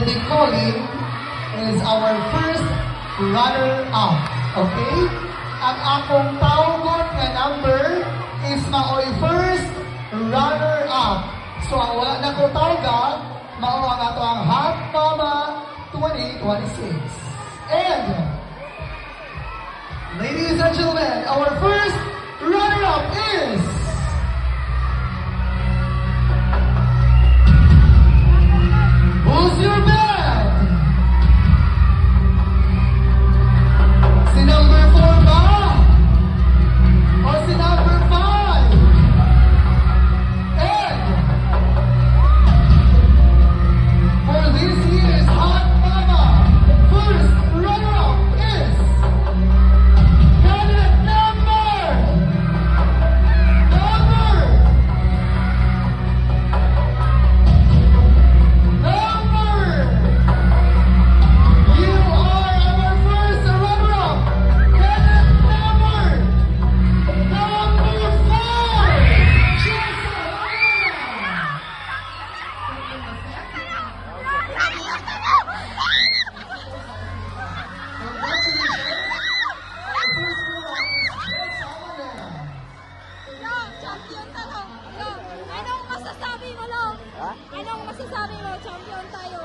Colin is our first runner-up. Okay? Ang akong tawgon nga number is maoy first runner-up. So ang wala na ko tawga, mao ang ato ang Hot Mama 2026. And, ladies and gentlemen, our first runner-up is... Who's your band? Si number 4 ba? O si number 5? And for this year's Hot Mama, first runner-up is candidate number you are our first runner-up, candidate number 5, Champion tayo. Anong masasabi mo, Long? Anong masasabi mo? Champion tayo.